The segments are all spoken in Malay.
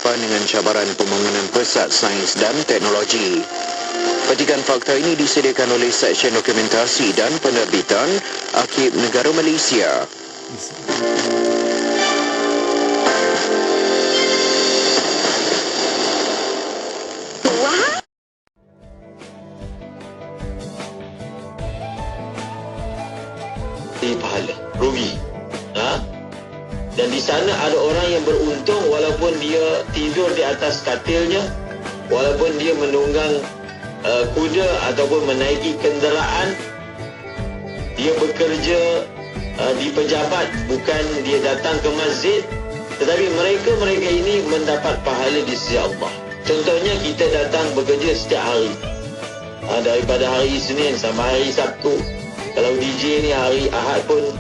berhadapan dengan cabaran pembangunan pesat sains dan teknologi. Petikan fakta ini disediakan oleh Seksyen Dokumentasi dan Penerbitan Arkib Negara Malaysia. Pahala, rugi. Dan di sana ada orang yang beruntung walaupun dia tidur di atas katilnya, walaupun dia menunggang kuda ataupun menaiki kenderaan, dia bekerja di pejabat, bukan dia datang ke masjid, tetapi mereka ini mendapat pahala di sisi Allah. Contohnya kita datang bekerja setiap hari, daripada hari Isnin sampai hari Sabtu. Kalau DJ ni hari Ahad pun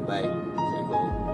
bye. Assalamualaikum.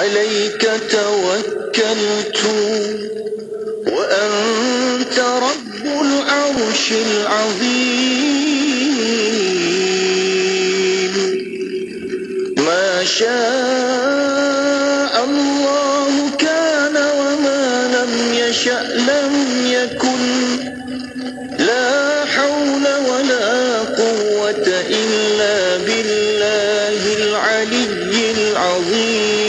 عليك توكلت وأنت رب العرش العظيم ما شاء الله كان وما لم يشأ لم يكن لا حول ولا قوة إلا بالله العلي العظيم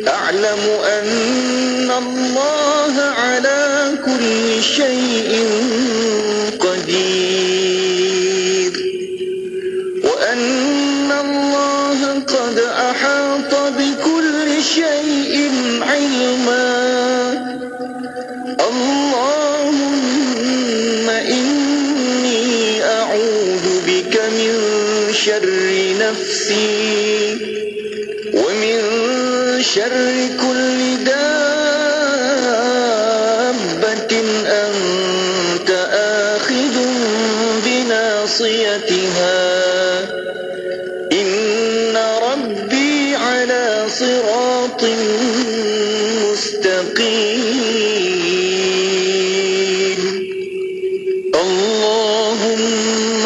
أعلم أن الله على كل شيء قدير وأن الله قد أحاط بكل شيء علما اللهم إني أعوذ بك من شر نفسي ومن شر كل دابة أنت آخذ بناصيتها إن ربي على صراط مستقيم اللهم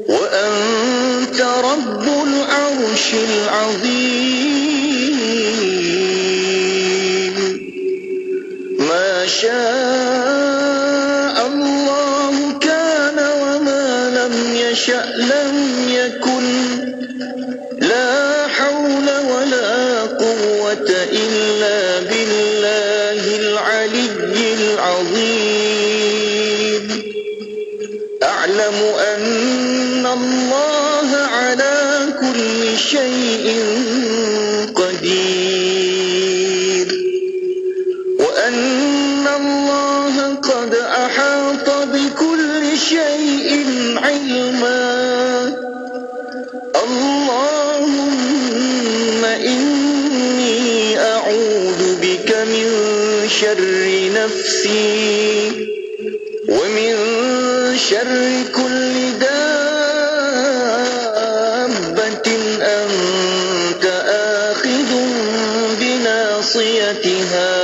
وأنت رب العرش العظيم ما شاء الله كان وما لم يشأ لم يكن لا حول ولا قوة إلا بالله العلي العظيم أعلم أن الله على كل شيء قدير وأن الله قد أحاط بكل شيء علما اللهم إني أعوذ بك من شر نفسي ومن شر كل دابة أنت آخذ بناصيتها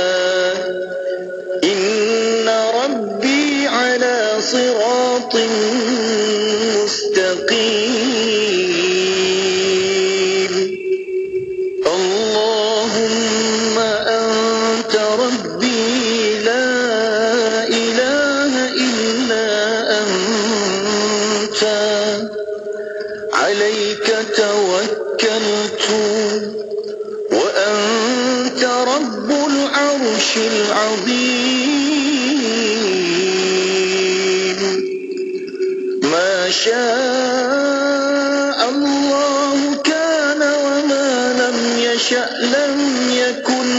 إن ربي على صراط مستقيم اللهم أنت ربي لا إله إلا أنت عليك توكلت وأنت رب العرش العظيم ما شاء الله كان وما لم يشأ لم يكن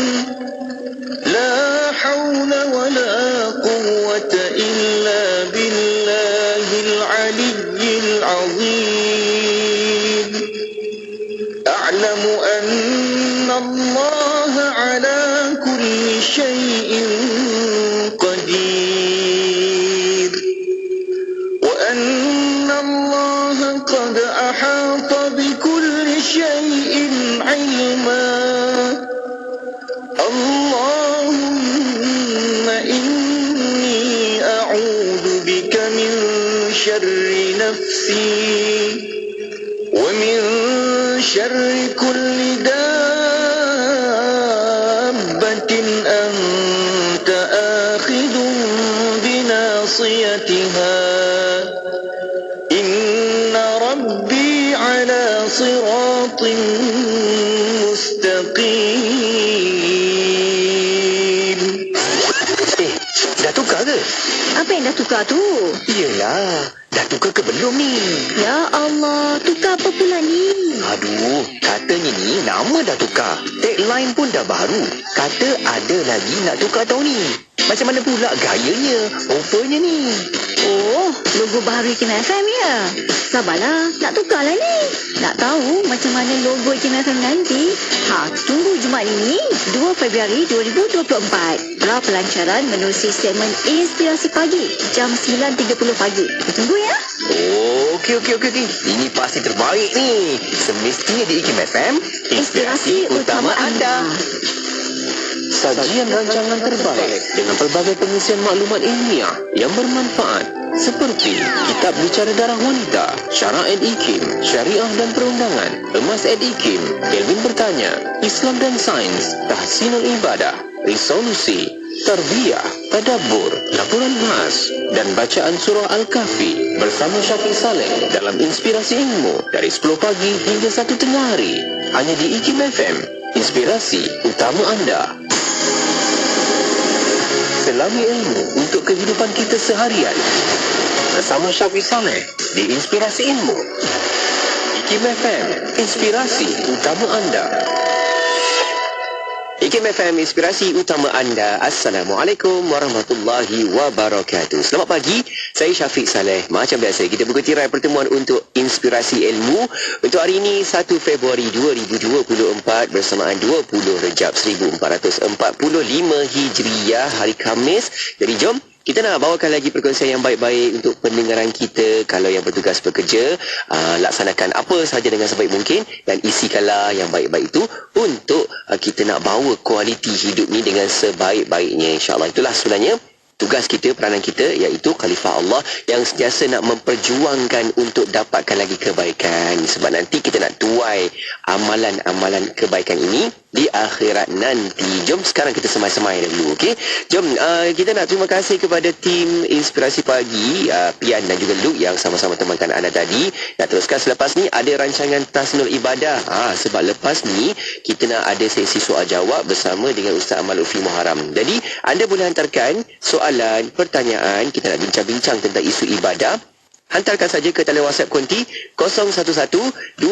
لا حول ولا قوة إلا بالله العلي العظيم أعلم أن الله على كل شيء قدير وأن الله قد أحاط بكل شيء علما اللهم إني أعوذ بك من شر نفسي ومن شر كل دابة أنت آخذ بناصيتها إن ربي على صراط مستقيم. Dah tukar ke? Apa yang dah tukar tu? Yelah, dah tukar ke belum ni? Ya Allah, tukar apa pula ni? Aduh, katanya ni nama dah tukar. Tagline pun dah baru. Kata ada lagi nak tukar tahun ni. Macam mana pula gayanya, rupanya ni? Oh, logo baru Ikim FM ya? Sabarlah, nak tukar lah ni. Nak tahu macam mana logo Ikim FM nanti? Tunggu Jumaat ini, 2 Februari 2024. Pra pelancaran menerusi segmen Inspirasi Pagi, jam 9.30 pagi. Tunggu ya. Oh, okey. Ini pasti terbaik ni. Semestinya di Ikim FM, inspirasi utama anda. Sajian rancangan terbaik dengan pelbagai pengisian maklumat ilmiah yang bermanfaat seperti Kitab Bicara Darah Wanita, Syara & Ikim, Syariah dan Perundangan, Emas & Ikim, Kelvin Bertanya, Islam dan Sains, Tahsinul Ibadah, Resolusi, Tarbiyah, Tadabbur, Laporan Khas dan Bacaan Surah Al-Kahfi bersama Syafiq Saleh dalam Inspirasi Ilmu dari 10 pagi hingga 1 tengah hari hanya di Ikim FM, inspirasi utama anda. Selami ilmu untuk kehidupan kita seharian bersama Syafiq Saleh di Inspirasi Ilmu. Ikim FM, inspirasi utama anda. Ikim FM, inspirasi utama anda. Assalamualaikum warahmatullahi wabarakatuh. Selamat pagi, saya Syafiq Saleh. Macam biasa, kita buka tirai pertemuan untuk Inspirasi Ilmu untuk hari ini 1 Februari 2024 bersamaan 20 Rejab 1445 Hijriah, hari Khamis. Jadi jom kita nak bawakan lagi perkongsian yang baik-baik untuk pendengaran kita. Kalau yang bertugas bekerja, laksanakan apa sahaja dengan sebaik mungkin dan isikanlah yang baik-baik itu untuk kita nak bawa kualiti hidup ni dengan sebaik-baiknya. InsyaAllah itulah sebenarnya tugas kita, peranan kita iaitu khalifah Allah yang sentiasa nak memperjuangkan untuk dapatkan lagi kebaikan. Sebab nanti kita nak tuai amalan-amalan kebaikan ini di akhirat nanti. Jom sekarang kita semai-semai dulu, okey? Jom kita nak terima kasih kepada tim Inspirasi Pagi, Pian dan juga Luke yang sama-sama temankan anda tadi. Nak teruskan selepas ni ada rancangan Tasnul Ibadah. Sebab lepas ni kita nak ada sesi soal jawab bersama dengan Ustaz Amal Lutfi Muharram. Jadi anda boleh hantarkan soalan, pertanyaan, kita nak bincang-bincang tentang isu ibadah. Hantarkan saja ke talian WhatsApp konti 01129004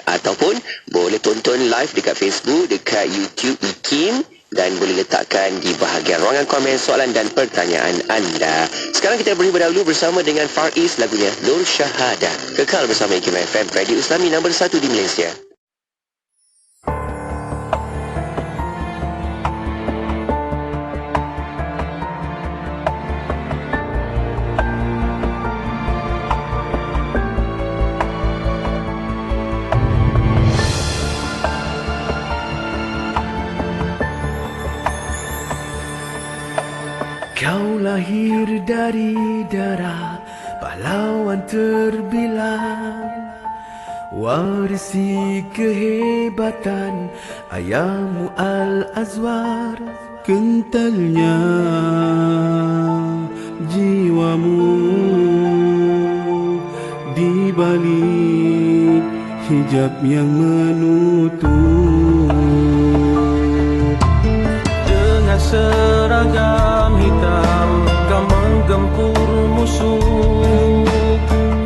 ataupun boleh tonton live dekat Facebook, dekat YouTube IKIM, dan boleh letakkan di bahagian ruangan komen soalan dan pertanyaan anda. Sekarang kita beri berdahulu bersama dengan Far East, lagunya Nur Syahadah. Kekal bersama IKIM FM, Radio Islami nombor 1 di Malaysia. Kau lahir dari darah pahlawan terbilang, warisi kehebatan ayahmu Al-Azwar. Kentalnya jiwamu di balik hijab yang menutup. Dengan seragam hitam kau menggempur musuh,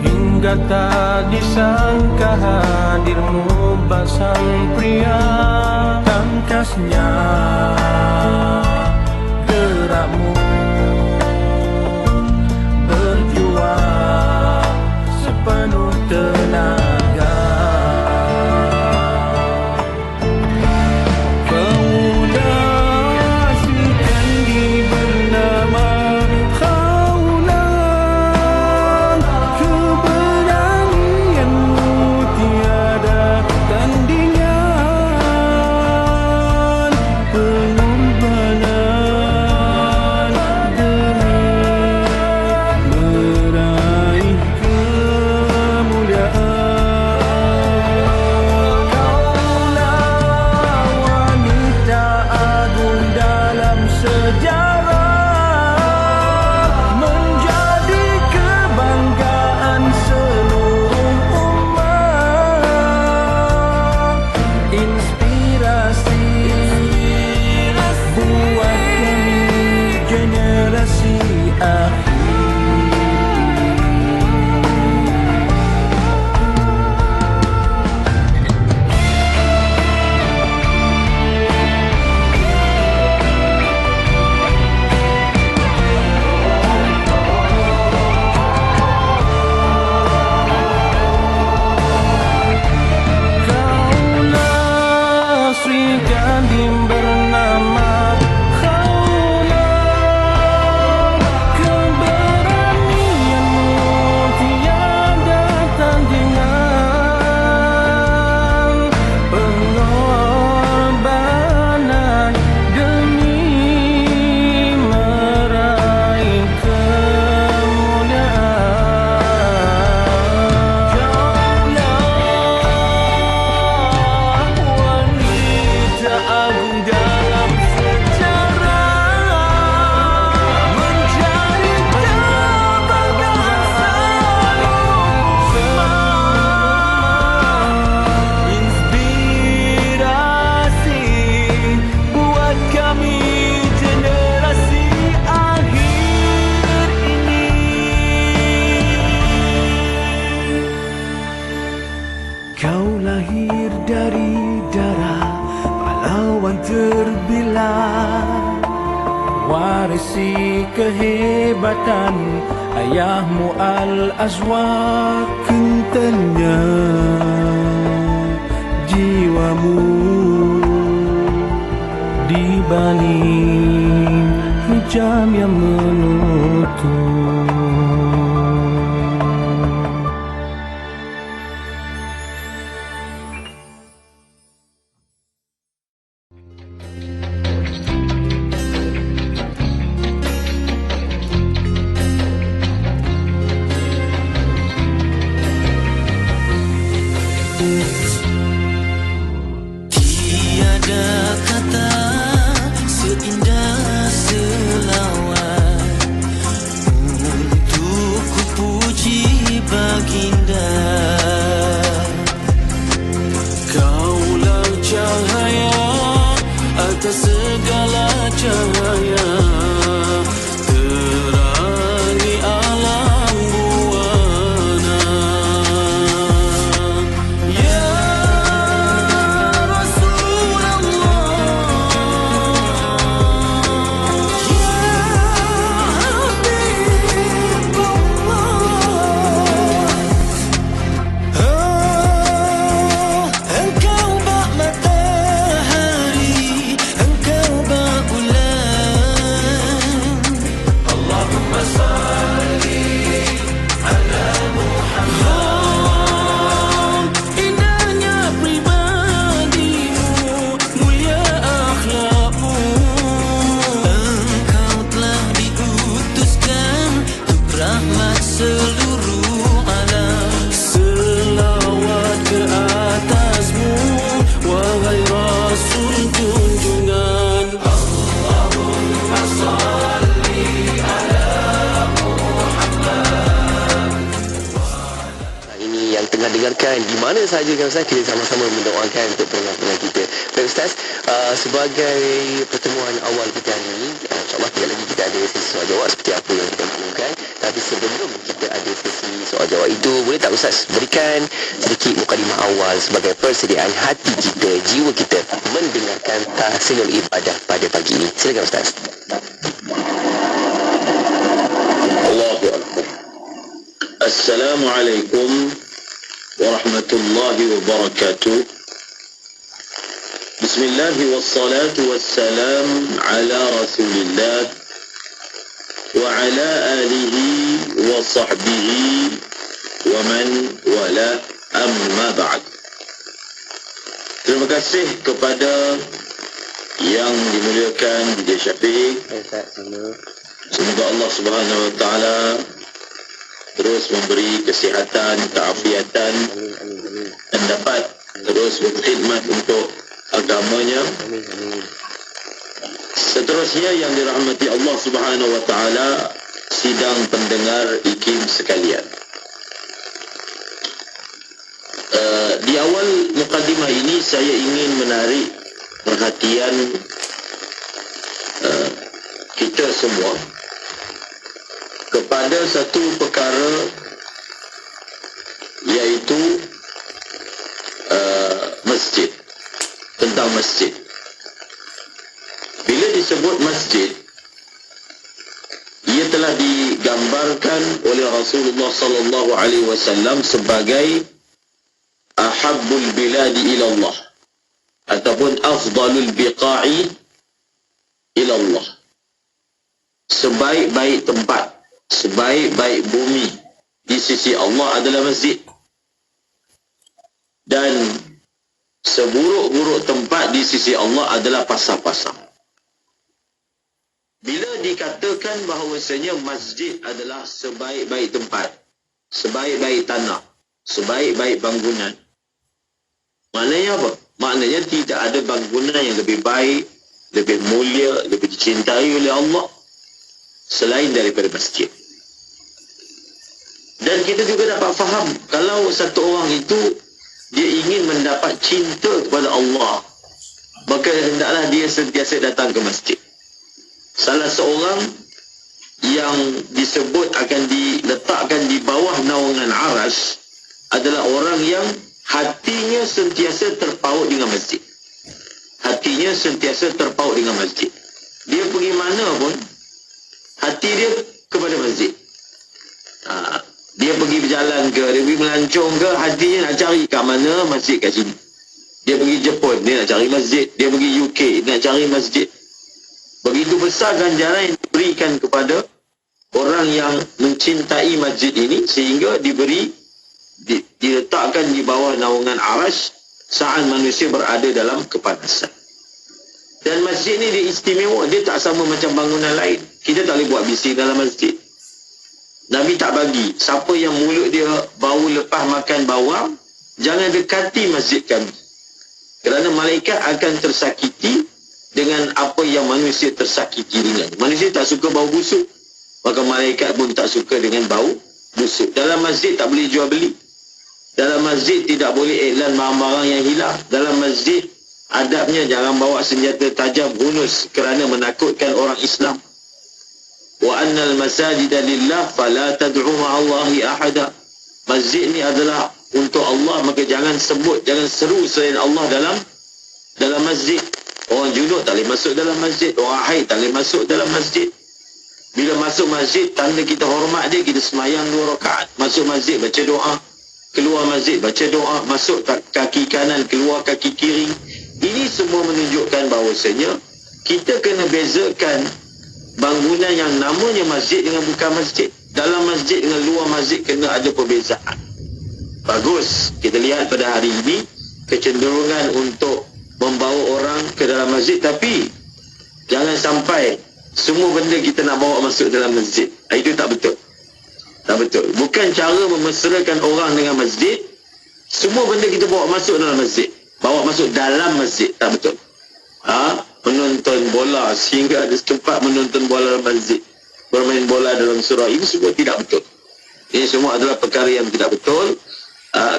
hingga tak disangka hadirmu basang pria. Tangkasnya gerakmu berjuang sepenuh tenaga. Warisi kehebatan ayahmu Al-Azwar. Kentalnya jiwamu di balik hijab yang menutup. seluruh alam. Selawat ke atasmu, wahai Rasul junjungan. Allahumma salli ala Muhammad. Ini yang tengah dengarkan di mana sahaja kan Ustaz, kita sama-sama mendoakan untuk pendengar-pendengar kita. Baik Ustaz, sebagai pertemuan awal kita hari ini, insyaAllah tidak lagi kita ada sesi soal jawab seperti apa yang kita maklumkan. Tapi sebelum kita ada sesi soal jawab itu, boleh tak Ustaz berikan sedikit mukadimah awal sebagai persediaan hati kita, jiwa kita mendengarkan tahsinul ibadah pada pagi ini. Silakan Ustaz. Allahu Akbar. Assalamualaikum warahmatullahi wabarakatuh. Bismillah wassalatu wassalam ala Rasulillah wa ala alihi wa sahbihi wa man wala, amma ba'd. Terima kasih kepada yang dimuliakan Dija Syafiq. Semoga Allah Subhanahu wa taala terus memberi kesihatan, keafiatan dan dapat terus berkhidmat untuk agamanya. Seterusnya yang dirahmati Allah Subhanahu wa taala, sidang pendengar IKIM sekalian. Di awal mukadimah ini saya ingin menarik perhatian kita semua kepada satu perkara, iaitu masjid. Tentang masjid. Bila disebut masjid, ia telah digambarkan oleh Rasulullah sallallahu alaihi wasallam sebagai ahabbul biladi ila Allah, ataupun afdalul biqa'i ila Allah. Sebaik-baik tempat, sebaik-baik bumi di sisi Allah adalah masjid. Dan seburuk-buruk tempat di sisi Allah adalah pasar-pasar. Bila dikatakan bahawasanya masjid adalah sebaik-baik tempat, sebaik-baik tanah, sebaik-baik bangunan, maknanya apa? Maknanya tidak ada bangunan yang lebih baik, lebih mulia, lebih dicintai oleh Allah selain daripada masjid. Dan kita juga dapat faham, kalau satu orang itu dia ingin mendapat cinta kepada Allah, maka hendaklah dia sentiasa datang ke masjid. Salah seorang yang disebut akan diletakkan di bawah naungan Arash adalah orang yang hatinya sentiasa terpaut dengan masjid. Hatinya sentiasa terpaut dengan masjid. Dia pergi mana pun, hati dia kepada masjid. Dia pergi berjalan ke, dia pergi melancong ke, hatinya nak cari kat mana masjid kat sini. Dia pergi Jepun, dia nak cari masjid. Dia pergi UK, dia nak cari masjid. Begitu besar ganjaran yang diberikan kepada orang yang mencintai masjid ini, sehingga diletakkan di bawah naungan Arash saat manusia berada dalam kepanasan. Dan masjid ni dia istimewa, dia tak sama macam bangunan lain. Kita tak boleh buat bising dalam masjid. Nabi tak bagi siapa yang mulut dia bau lepas makan bawang, jangan dekati masjid kami, kerana malaikat akan tersakiti dengan apa yang manusia tersakiti dengan. Manusia tak suka bau busuk, maka malaikat pun tak suka dengan bau busuk. Dalam masjid tak boleh jual beli. Dalam masjid tidak boleh iklan barang-barang yang hilang. Dalam masjid adabnya jangan bawa senjata tajam hunus kerana menakutkan orang Islam. Wa annal masajida lillah fala tad'u ma'allahi ahada. Masjid ni adalah untuk Allah, maka jangan sebut, jangan seru selain Allah dalam masjid. Orang junub tak boleh masuk dalam masjid, orang haid tak boleh masuk dalam masjid. Bila masuk masjid, tanda kita hormat dia, kita semayang 2 rakaat. Masuk masjid baca doa, keluar masjid baca doa, masuk kaki kanan, keluar kaki kiri. Ini semua menunjukkan bahawasanya kita kena bezakan bangunan yang namanya masjid dengan bukan masjid. Dalam masjid dengan luar masjid kena ada perbezaan. Bagus, kita lihat pada hari ini kecenderungan untuk membawa orang ke dalam masjid, tapi jangan sampai semua benda kita nak bawa masuk dalam masjid. Itu tak betul. Tak betul. Bukan cara memesrakan orang dengan masjid. Semua benda kita bawa masuk dalam masjid. Bawa masuk dalam masjid. Tak betul. Menonton bola sehingga ada tempat menonton bola dalam masjid. Bermain bola dalam surau. Ini semua tidak betul. Ini semua adalah perkara yang tidak betul.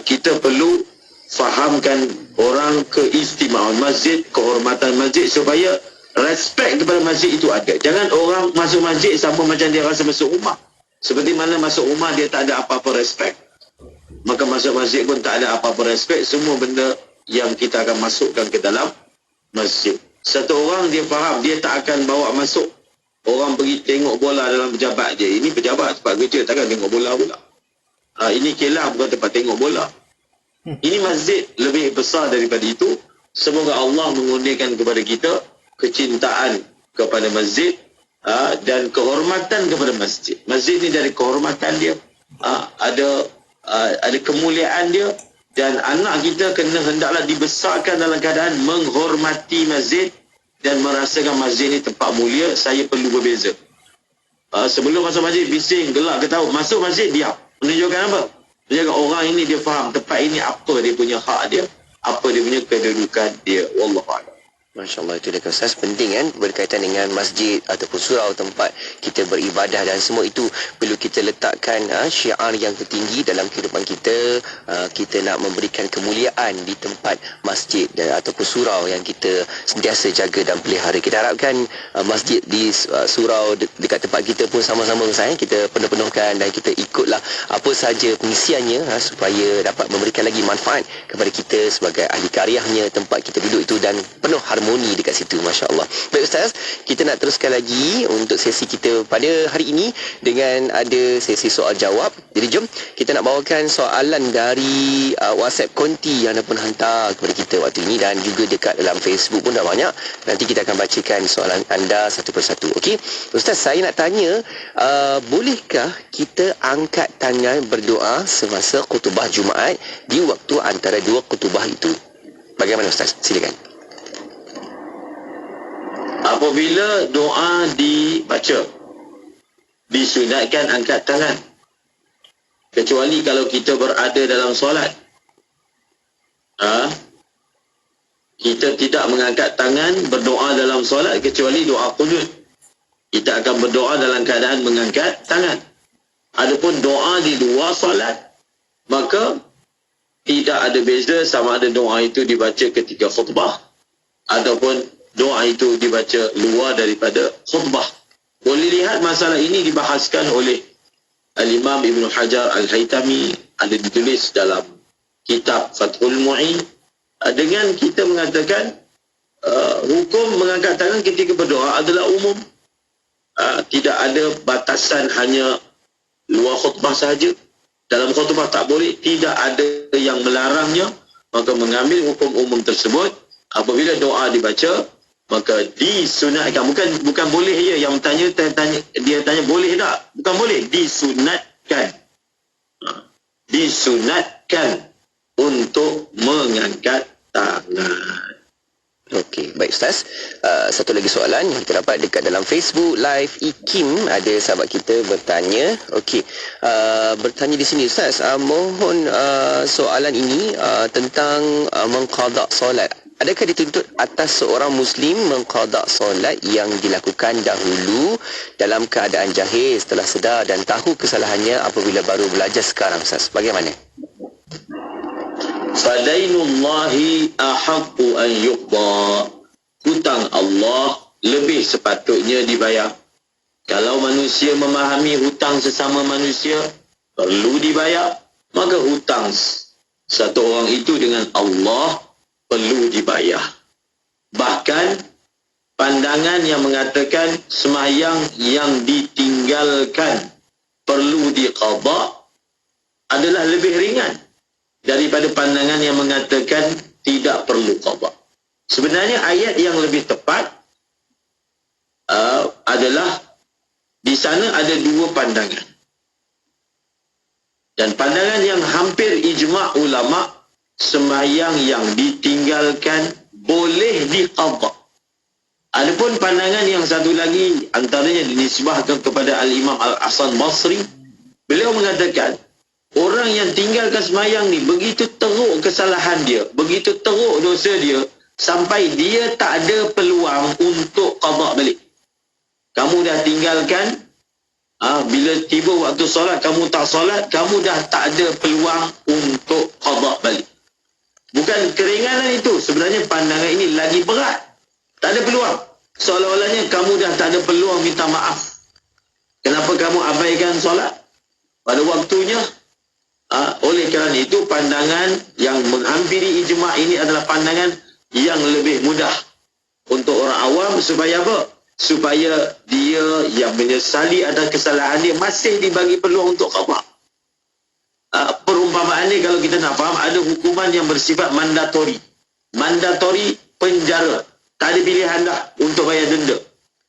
Kita perlu fahamkan orang keistimewaan masjid, kehormatan masjid supaya respect kepada masjid itu ada. Jangan orang masuk masjid sama macam dia rasa masuk rumah. Seperti mana masuk rumah dia tak ada apa-apa respect, maka masuk masjid pun tak ada apa-apa respect. Semua benda yang kita akan masukkan ke dalam masjid. Satu orang dia faham, dia tak akan bawa masuk orang pergi tengok bola dalam pejabat dia. Ini pejabat tempat kerja, takkan tengok bola pula. Ini kelah bukan tempat tengok bola. Ini masjid lebih besar daripada itu. Semoga Allah mengurniakan kepada kita kecintaan kepada masjid dan kehormatan kepada masjid. Masjid ni dari kehormatan dia, ada kemuliaan dia, dan anak kita kena hendaklah dibesarkan dalam keadaan menghormati masjid dan merasakan masjid ni tempat mulia. Saya perlu berbeza. Sebelum masuk masjid bising, gelak, ketawa. Masuk masjid diam. Menunjukkan apa? Menunjukkan orang ini dia faham tempat ini apa dia punya hak dia, apa dia punya kedudukan dia. Wallahu a'lam. Masya Allah, itu dia Ustaz, penting kan berkaitan dengan masjid ataupun surau tempat kita beribadah, dan semua itu perlu kita letakkan syiar yang tertinggi dalam kehidupan kita. Kita nak memberikan kemuliaan di tempat masjid ataupun surau yang kita sentiasa jaga dan pelihara. Kita harapkan masjid di surau dekat tempat kita pun sama-sama Ustaz, kita penuh-penuhkan dan kita ikutlah apa sahaja pengisiannya supaya dapat memberikan lagi manfaat kepada kita sebagai ahli karyahnya tempat kita duduk itu, dan penuh harmoni dekat situ. Masya Allah. Baik Ustaz, kita nak teruskan lagi untuk sesi kita pada hari ini dengan ada sesi soal jawab. Jadi jom kita nak bawakan soalan dari WhatsApp konti yang anda pun hantar kepada kita waktu ini, dan juga dekat dalam Facebook pun dah banyak. Nanti kita akan bacakan soalan anda satu persatu. Okey Ustaz, saya nak tanya, bolehkah kita angkat tangan berdoa semasa khutbah Jumaat di waktu antara dua khutbah itu? Bagaimana Ustaz? Silakan. Apabila doa dibaca, disunatkan angkat tangan, kecuali kalau kita berada dalam solat. Kita tidak mengangkat tangan berdoa dalam solat kecuali doa qunut. Kita akan berdoa dalam keadaan mengangkat tangan. Adapun doa di luar solat, maka tidak ada beza sama ada doa itu dibaca ketika khutbah ataupun doa itu dibaca luar daripada khutbah. Boleh lihat masalah ini dibahaskan oleh Al-Imam Ibn Hajar Al-Haytami, ada ditulis dalam kitab Fathul Mu'in, dengan kita mengatakan hukum mengangkat tangan ketika berdoa adalah umum. Tidak ada batasan hanya luar khutbah sahaja. Dalam khutbah tak boleh, tidak ada yang melarangnya. Maka mengambil hukum umum tersebut, apabila doa dibaca, maka disunatkan. Bukan boleh je. Yang dia tanya boleh tak? Bukan boleh, disunatkan. Disunatkan untuk mengangkat tangan. Okey, baik Ustaz. Satu lagi soalan yang kita dapat dekat dalam Facebook Live Ikim. Ada sahabat kita bertanya. Okey, bertanya di sini Ustaz, mohon soalan ini tentang mengqada solat. Adakah dituntut atas seorang Muslim mengqada solat yang dilakukan dahulu dalam keadaan jahil setelah sedar dan tahu kesalahannya apabila baru belajar sekarang Ustaz? Bagaimana? Fadainullahi ahaqqu an yuqda. Hutang Allah lebih sepatutnya dibayar. Kalau manusia memahami hutang sesama manusia perlu dibayar, maka hutang satu orang itu dengan Allah perlu dibayar. Bahkan pandangan yang mengatakan sembahyang yang ditinggalkan perlu diqada adalah lebih ringan daripada pandangan yang mengatakan tidak perlu qada. Sebenarnya ayat yang lebih tepat adalah di sana ada dua pandangan. Dan pandangan yang hampir ijma' ulama, sembahyang yang ditinggalkan boleh diqada. Adapun pandangan yang satu lagi, antaranya dinisbahkan kepada Al-Imam Al-Hasan Basri, Beliau mengatakan, orang yang tinggalkan semayang ni begitu teruk kesalahan dia, begitu teruk dosa dia, sampai dia tak ada peluang untuk qada balik. Kamu dah tinggalkan, bila tiba waktu solat kamu tak solat, kamu dah tak ada peluang untuk qada balik. Bukan keringanan itu, sebenarnya pandangan ini lagi berat. Tak ada peluang. Seolah-olahnya kamu dah tak ada peluang minta maaf. Kenapa kamu abaikan solat pada waktunya? Oleh kerana itu, pandangan yang menghampiri ijma' ini adalah pandangan yang lebih mudah untuk orang awam. Supaya apa? Supaya dia yang menyesali atas kesalahan dia masih dibagi peluang untuk qada. Perumpamaan ni kalau kita nak faham, ada hukuman yang bersifat mandatori. Mandatori, penjara. Tak ada pilihan dah untuk bayar denda.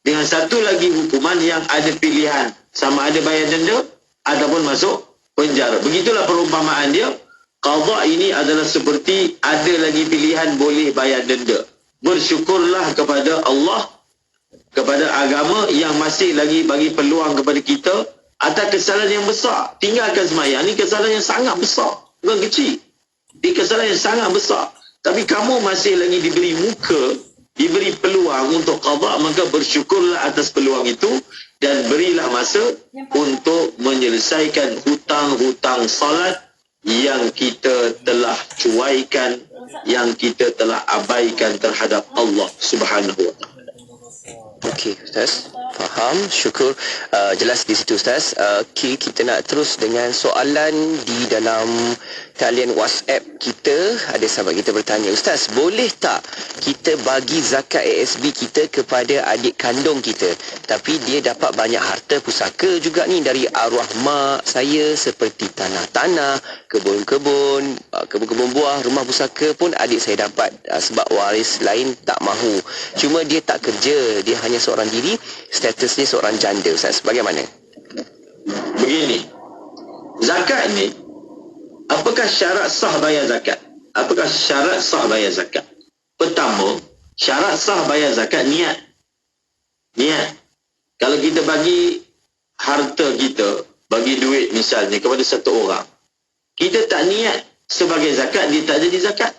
Dengan satu lagi hukuman yang ada pilihan, sama ada bayar denda ataupun masuk penjara. Begitulah perumpamaan dia. Qada ini adalah seperti ada lagi pilihan boleh bayar denda. Bersyukurlah kepada Allah, kepada agama yang masih lagi bagi peluang kepada kita atas kesalahan yang besar. Tinggalkan semayang ni kesalahan yang sangat besar, bukan kecil. Ini kesalahan yang sangat besar. Tapi kamu masih lagi diberi muka, diberi peluang untuk qada, maka bersyukurlah atas peluang itu dan berilah masa untuk menyelesaikan hutang-hutang salat yang kita telah cuaikan, yang kita telah abaikan terhadap Allah Subhanahu wa taala. Okey, Ustaz. Faham, syukur. Jelas di situ, Ustaz. Kita nak terus dengan soalan di dalam talian WhatsApp kita. Ada sahabat kita bertanya, Ustaz, boleh tak kita bagi zakat ASB kita kepada adik kandung kita, tapi dia dapat banyak harta pusaka juga ni dari arwah mak saya, seperti tanah-tanah, kebun-kebun, kebun-kebun buah, rumah pusaka pun adik saya dapat, sebab waris lain tak mahu. Cuma dia tak kerja, dia hanya seorang diri, statusnya seorang janda, Ustaz. Bagaimana? Begini, zakat ni, apakah syarat sah bayar zakat? Apakah syarat sah bayar zakat? Pertama, syarat sah bayar zakat niat. Niat. Kalau kita bagi harta kita, bagi duit misalnya kepada satu orang, kita tak niat sebagai zakat, dia tak jadi zakat.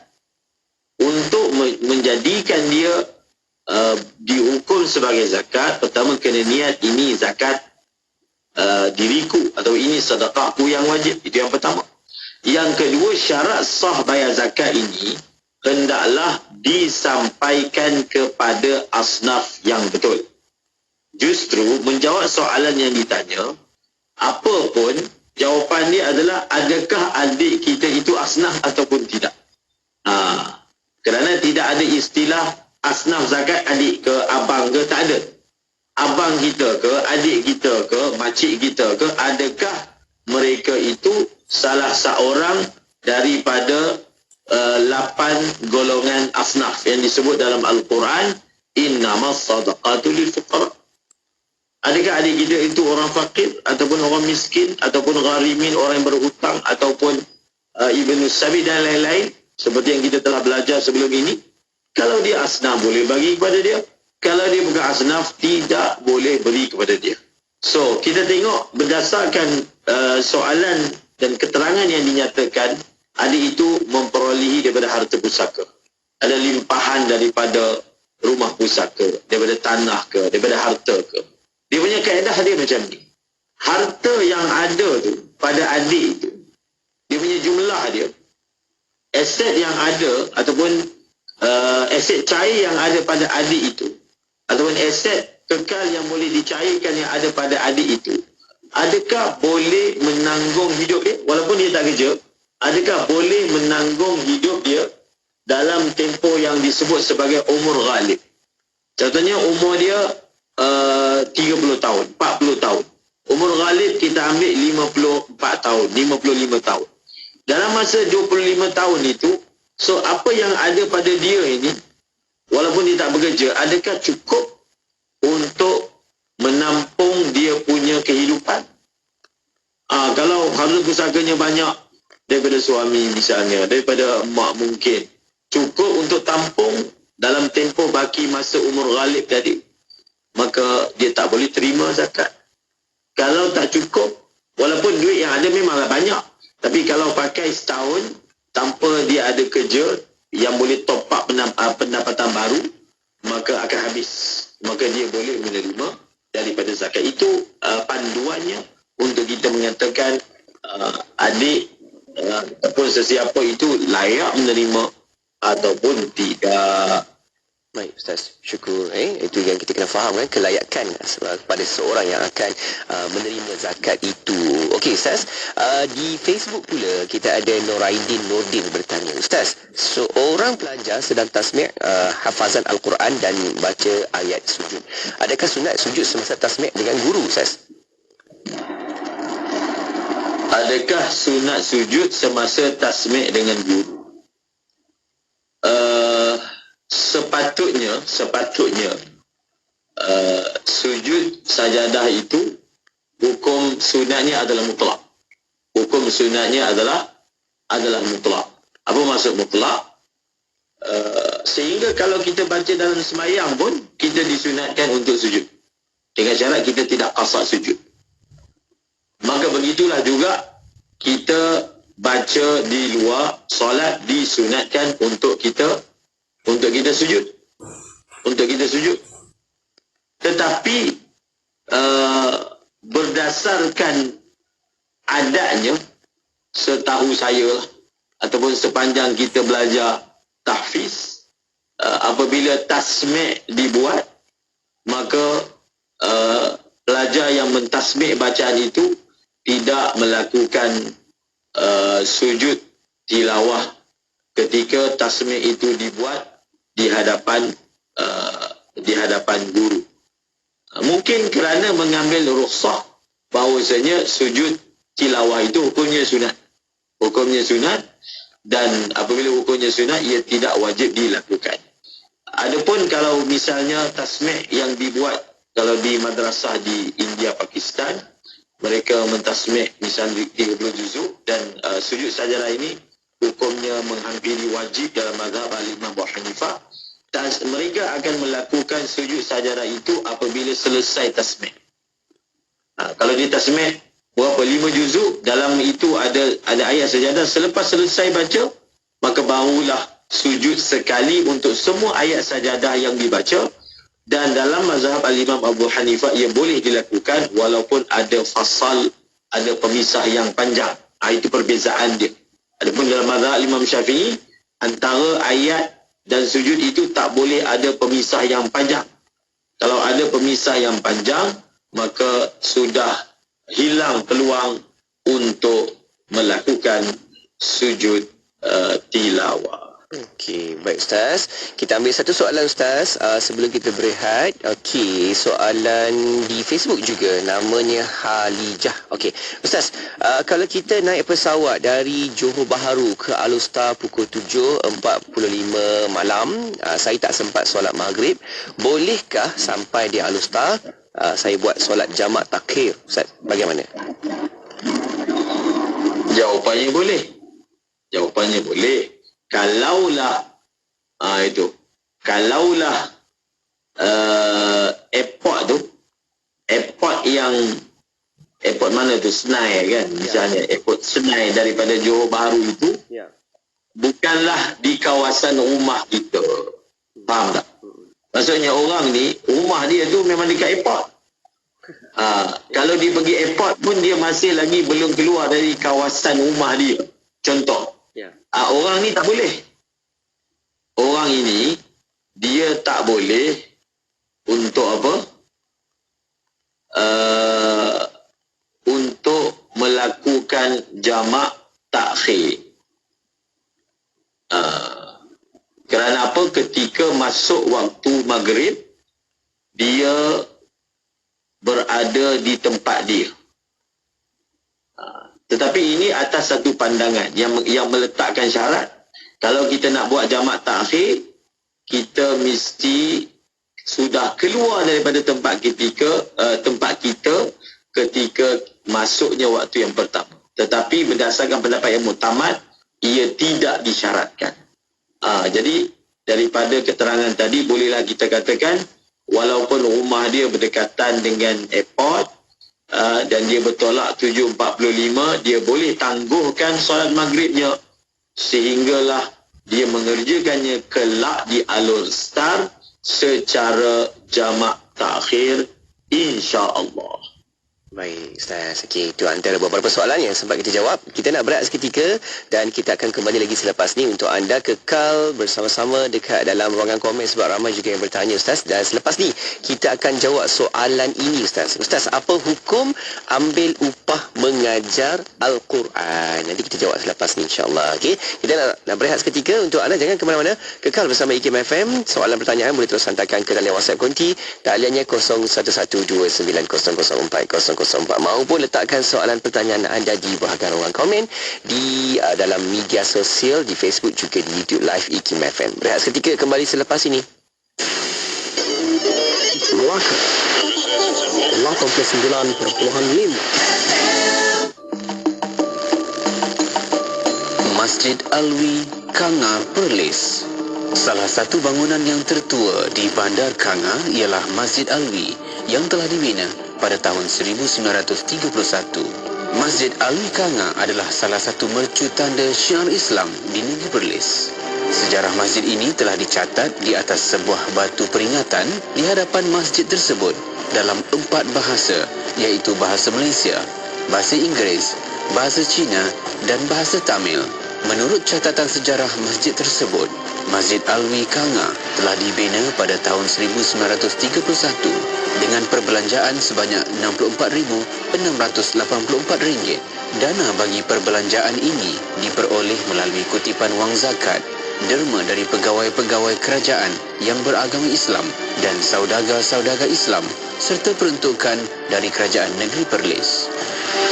Untuk menjadikan dia dihukum sebagai zakat, pertama kena niat ini zakat diriku, atau ini sedekahku yang wajib. Itu yang pertama. Yang kedua, syarat sah bayar zakat ini hendaklah disampaikan kepada asnaf yang betul. Justru menjawab soalan yang ditanya, apa pun jawapan dia adalah adakah adik kita itu asnaf ataupun tidak. Kerana tidak ada istilah asnaf zakat adik ke abang ke, tak ada. Abang kita ke, adik kita ke, makcik kita ke, adakah mereka itu salah seorang daripada 8 golongan asnaf yang disebut dalam Al-Quran, innamas sadaqatu lil fuqara. Adakah adik kita itu orang fakir ataupun orang miskin ataupun gharimin, orang yang berhutang ataupun ibnu sabi dan lain-lain seperti yang kita telah belajar sebelum ini? Kalau dia asnaf boleh bagi kepada dia, kalau dia bukan asnaf tidak boleh beri kepada dia. So kita tengok berdasarkan soalan dan keterangan yang dinyatakan, adik itu memperolehi daripada harta pusaka, ada limpahan daripada rumah pusaka, daripada tanah ke, daripada harta ke. Dia punya kaedah dia macam ni, harta yang ada tu pada adik itu, dia punya jumlah dia, aset yang ada ataupun aset cair yang ada pada adik itu, ataupun aset kekal yang boleh dicairkan yang ada pada adik itu, adakah boleh menanggung hidup dia walaupun dia tak kerja? Adakah boleh menanggung hidup dia dalam tempoh yang disebut sebagai umur ghalib? Contohnya umur dia 30 tahun, 40 tahun. Umur ghalib kita ambil 54 tahun, 55 tahun. Dalam masa 25 tahun itu, so apa yang ada pada dia ini, walaupun dia tak bekerja, adakah cukup untuk menampung dia punya kehidupan? Kalau harta pusakanya banyak daripada suami misalnya, daripada mak mungkin, cukup untuk tampung dalam tempoh baki masa umur ghalib tadi, maka dia tak boleh terima zakat. Kalau tak cukup, Walaupun duit yang ada memanglah banyak, tapi kalau pakai setahun tanpa dia ada kerja yang boleh top up pendapatan baru, maka akan habis. Maka dia boleh menerima daripada zakat. Itu panduannya untuk kita mengatakan adik ataupun sesiapa itu layak menerima ataupun tidak. Baik Ustaz, syukur. Itu yang kita kena faham kan, kelayakan kepada seseorang yang akan menerima zakat itu. Okey Ustaz, di Facebook pula kita ada Noraidin Nordin bertanya, Ustaz, seorang pelajar sedang tasmi' hafazan Al-Quran dan baca ayat sujud. Adakah sunat sujud semasa tasmi' dengan guru, Ustaz? Adakah sunat sujud semasa tasmi' dengan guru? Sepatutnya sujud sajadah itu hukum sunatnya adalah mutlak. Hukum sunatnya adalah mutlak. Apa maksud mutlak? Sehingga kalau kita baca dalam sembahyang pun kita disunatkan untuk sujud, dengan syarat kita tidak qasad sujud. Maka begitulah juga kita baca di luar solat disunatkan untuk kita sujud. Tetapi berdasarkan adatnya, setahu saya lah, ataupun sepanjang kita belajar tahfiz, apabila tasmi' dibuat, maka pelajar yang mentasmi' bacaan itu tidak melakukan sujud tilawah ketika tasmi' itu dibuat di hadapan guru. Mungkin kerana mengambil rukhsah bahawasanya sujud tilawah itu hukumnya sunat, dan apabila hukumnya sunat ia tidak wajib dilakukan. Adapun kalau misalnya tasmi' yang dibuat, kalau di madrasah di India, Pakistan, mereka mentasmi' misalnya 30 juzuk, dan sujud sajadah ini hukumnya menghampiri wajib dalam mazhab Al-Imam Abu Hanifah. Mereka akan melakukan sujud sajadah itu apabila selesai tasmi'. Kalau dia tasmi' berapa 5 juzuk, dalam itu ada ayat sajadah, selepas selesai baca, maka barulah sujud sekali untuk semua ayat sajadah yang dibaca. Dan dalam mazhab Al-Imam Abu Hanifah ia boleh dilakukan walaupun ada fasal, ada pemisah yang panjang. Itu perbezaan dia. Adapun dalam mazhab Imam Syafi'i, antara ayat dan sujud itu tak boleh ada pemisah yang panjang. Kalau ada pemisah yang panjang, maka sudah hilang peluang untuk melakukan sujud tilawah. Okey, baik Ustaz. Kita ambil satu soalan Ustaz sebelum kita berehat. Okey, soalan di Facebook juga, namanya Halijah. Okey, Ustaz, kalau kita naik pesawat dari Johor Bahru ke Al-Usta pukul 7.45 malam, saya tak sempat solat maghrib, bolehkah sampai di Al-Usta saya buat solat jamak takhir? Ustaz, bagaimana? Jawapannya boleh. Kalaulah airport mana tu, Senai kan, misalnya airport Senai daripada Johor Bahru itu bukanlah di kawasan rumah kita. Faham tak? Maksudnya orang ni rumah dia tu memang dekat airport. Kalau dia pergi airport pun dia masih lagi belum keluar dari kawasan rumah dia. Contoh, orang ni tak boleh. Orang ini dia tak boleh untuk apa? Untuk melakukan jamak takhir. Kerana apa? Ketika masuk waktu maghrib, dia berada di tempat dia. Tetapi ini atas satu pandangan yang meletakkan syarat. Kalau kita nak buat jamak takhir, kita mesti sudah keluar daripada tempat kita ketika masuknya waktu yang pertama. Tetapi berdasarkan pendapat yang muktamad, ia tidak disyaratkan. Jadi daripada keterangan tadi bolehlah kita katakan walaupun rumah dia berdekatan dengan airport, dan dia bertolak 7.45, dia boleh tangguhkan solat maghribnya sehinggalah dia mengerjakannya kelak di alur star secara jamak takhir, insya-Allah. Baik, Ustaz. Okey, itu antara beberapa soalan yang sempat kita jawab. Kita nak berehat seketika dan kita akan kembali lagi selepas ni untuk anda kekal bersama-sama dekat dalam ruangan komen sebab ramai juga yang bertanya, Ustaz. Dan selepas ni, kita akan jawab soalan ini, Ustaz. Ustaz, apa hukum ambil upah mengajar Al-Quran? Nanti kita jawab selepas ni, insyaAllah. Okey, kita nak berehat seketika. Untuk anda, jangan ke mana-mana. Kekal bersama IKIM FM. Soalan pertanyaan boleh terus hantarkan ke dalam WhatsApp konti. Taliannya 0112900400. Maupun letakkan soalan pertanyaan anda di bahagian ruang komen di dalam media sosial di Facebook juga di YouTube Live IKIM FM. Berehat seketika, kembali selepas ini. Melaka 89.5 Masjid Alwi, Kanga, Perlis. Salah satu bangunan yang tertua di Bandar Kanga ialah Masjid Alwi yang telah dibina pada tahun 1931. Masjid Alwi Kanga adalah salah satu mercu tanda syiar Islam di negeri Perlis. Sejarah masjid ini telah dicatat di atas sebuah batu peringatan di hadapan masjid tersebut dalam 4 bahasa, iaitu bahasa Malaysia, bahasa Inggeris, bahasa Cina dan bahasa Tamil. Menurut catatan sejarah masjid tersebut, Masjid Alwi Kanga telah dibina pada tahun 1931 dengan perbelanjaan sebanyak RM64,684. Dana bagi perbelanjaan ini diperoleh melalui kutipan wang zakat, derma dari pegawai-pegawai kerajaan yang beragama Islam dan saudagar-saudagar Islam serta peruntukan dari kerajaan negeri Perlis.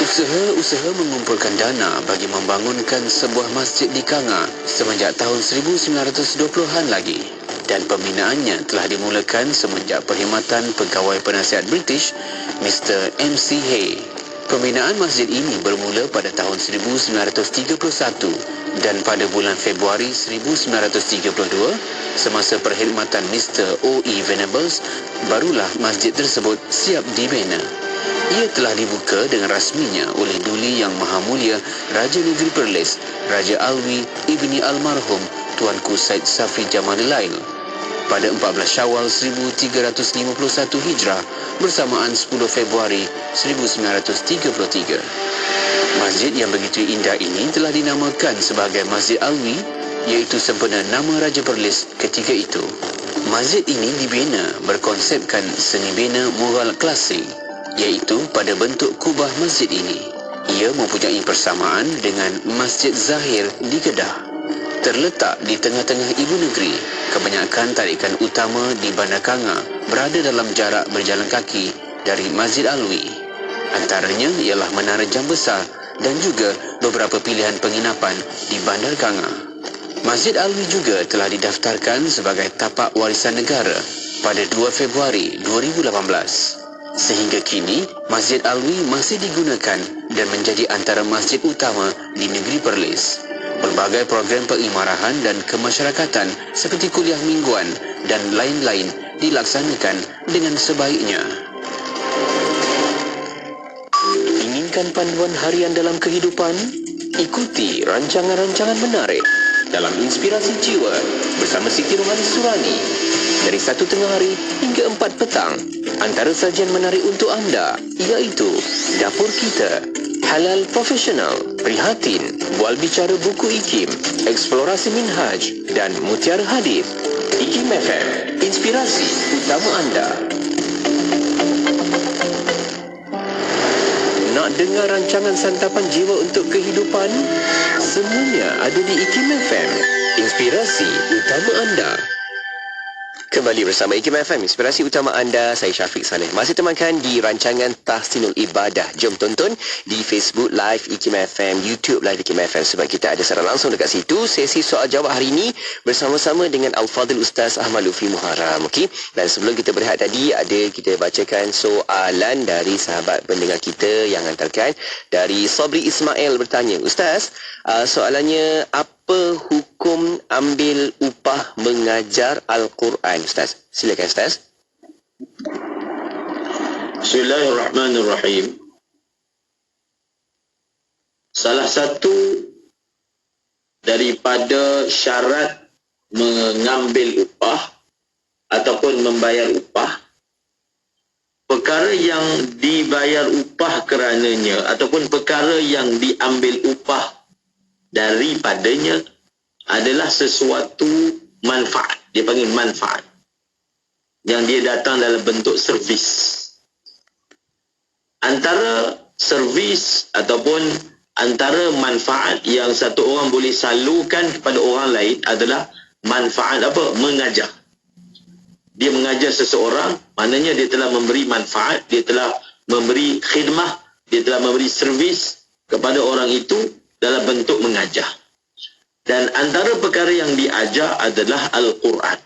Usaha mengumpulkan dana bagi membangunkan sebuah masjid di Kanga semenjak tahun 1920-an lagi, dan pembinaannya telah dimulakan semenjak perkhidmatan pegawai penasihat British Mr. MC Hay. Pembinaan masjid ini bermula pada tahun 1931 dan pada bulan Februari 1932 semasa perkhidmatan Mr. O.E. Venables barulah masjid tersebut siap dibina. Ia telah dibuka dengan rasminya oleh Duli Yang Maha Mulia Raja Negeri Perlis, Raja Alwi Ibni Almarhum Tuanku Said Safi Jamalilail pada 14 Syawal 1351 Hijrah bersamaan 10 Februari 1933. Masjid yang begitu indah ini telah dinamakan sebagai Masjid Alwi, iaitu sempena nama Raja Perlis ketika itu. Masjid ini dibina berkonsepkan seni bina mural klasik, iaitu pada bentuk kubah masjid ini. Ia mempunyai persamaan dengan Masjid Zahir di Kedah. Terletak di tengah-tengah ibu negeri, kebanyakan tarikan utama di Bandar Kanga berada dalam jarak berjalan kaki dari Masjid Alwi. Antaranya ialah Menara Jam Besar dan juga beberapa pilihan penginapan di Bandar Kanga. Masjid Alwi juga telah didaftarkan sebagai tapak warisan negara pada 2 Februari 2018. Sehingga kini, Masjid Alwi masih digunakan dan menjadi antara masjid utama di negeri Perlis. Pelbagai program pengimarahan dan kemasyarakatan seperti kuliah mingguan dan lain-lain dilaksanakan dengan sebaiknya. Inginkan panduan harian dalam kehidupan? Ikuti rancangan-rancangan menarik dalam Inspirasi Jiwa bersama Siti Rohani Surani dari 1 tengah hari hingga 4 petang. Antara sajian menarik untuk anda iaitu Dapur Kita, Halal Profesional, Prihatin, Bual Bicara Buku IKIM, Eksplorasi Minhaj dan Mutiara Hadith. IKIM FM, inspirasi utama anda. Nak dengar rancangan santapan jiwa untuk kehidupan? Semuanya ada di IKIM FM, inspirasi utama anda. Kembali bersama IKIM FM, inspirasi utama anda. Saya Syafiq Saleh. Masih temankan di rancangan Tahsinul Ibadah. Jom tonton di Facebook Live IKIM FM, YouTube Live IKIM FM sebab kita ada secara langsung dekat situ. Sesi soal jawab hari ini bersama-sama dengan Al-Fadhil Ustaz Ahmad Lutfi Muharram. Okey. Dan sebelum kita berehat tadi, kita bacakan soalan dari sahabat pendengar kita yang hantarkan. Dari Sabri Ismail bertanya, Ustaz, soalannya, apa hukum ambil upah mengajar Al-Quran, Ustaz? Silakan, Ustaz. Bismillahirrahmanirrahim. salah satu daripada syarat mengambil upah ataupun membayar upah, perkara yang dibayar upah kerananya ataupun perkara yang diambil upah daripadanya adalah sesuatu manfaat. Dia panggil manfaat, yang dia datang dalam bentuk servis. Antara servis ataupun antara manfaat yang satu orang boleh salurkan kepada orang lain adalah manfaat apa? Mengajar. Dia mengajar seseorang, maknanya dia telah memberi manfaat, dia telah memberi khidmah, dia telah memberi servis kepada orang itu dalam bentuk mengajar. Dan antara perkara yang diajar adalah Al-Quran.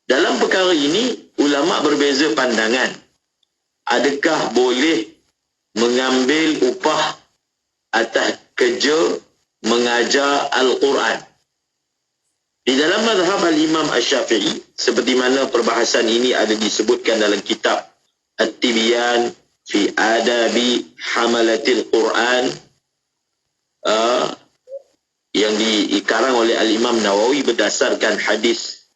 Dalam perkara ini, ulama berbeza pandangan. Adakah boleh mengambil upah atas kerja mengajar Al-Quran? Di dalam mazhab Al-Imam Asy-Syafi'i, seperti mana perbahasan ini ada disebutkan dalam kitab At-Tibyan fi Adabi Hamalatil Quran, yang dikarang oleh Al-Imam Nawawi berdasarkan hadis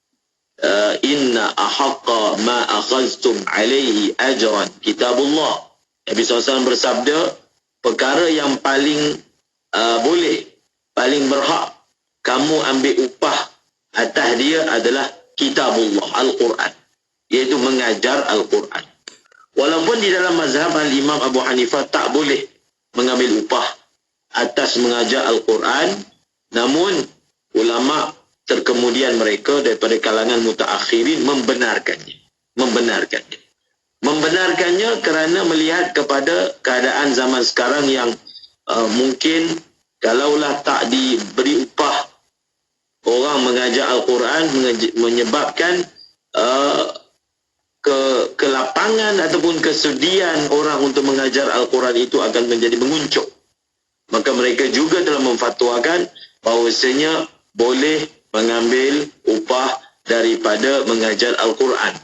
inna ahaqqa ma akhaztum alaihi ajran kitabullah. Nabi SAW bersabda, perkara yang paling boleh, paling berhak kamu ambil upah atas dia adalah kitabullah, Al-Quran, iaitu mengajar Al-Quran. Walaupun di dalam mazhab Al-Imam Abu Hanifah tak boleh mengambil upah atas mengajar Al-Quran, namun ulama terkemudian mereka daripada kalangan mutaakhirin membenarkannya kerana melihat kepada keadaan zaman sekarang yang mungkin kalaulah tak diberi upah orang mengajar Al-Quran menyebabkan kelapangan ataupun kesudian orang untuk mengajar Al-Quran itu akan menjadi menguncuk. Maka mereka juga telah memfatwakan bahawasanya boleh mengambil upah daripada mengajar Al-Quran.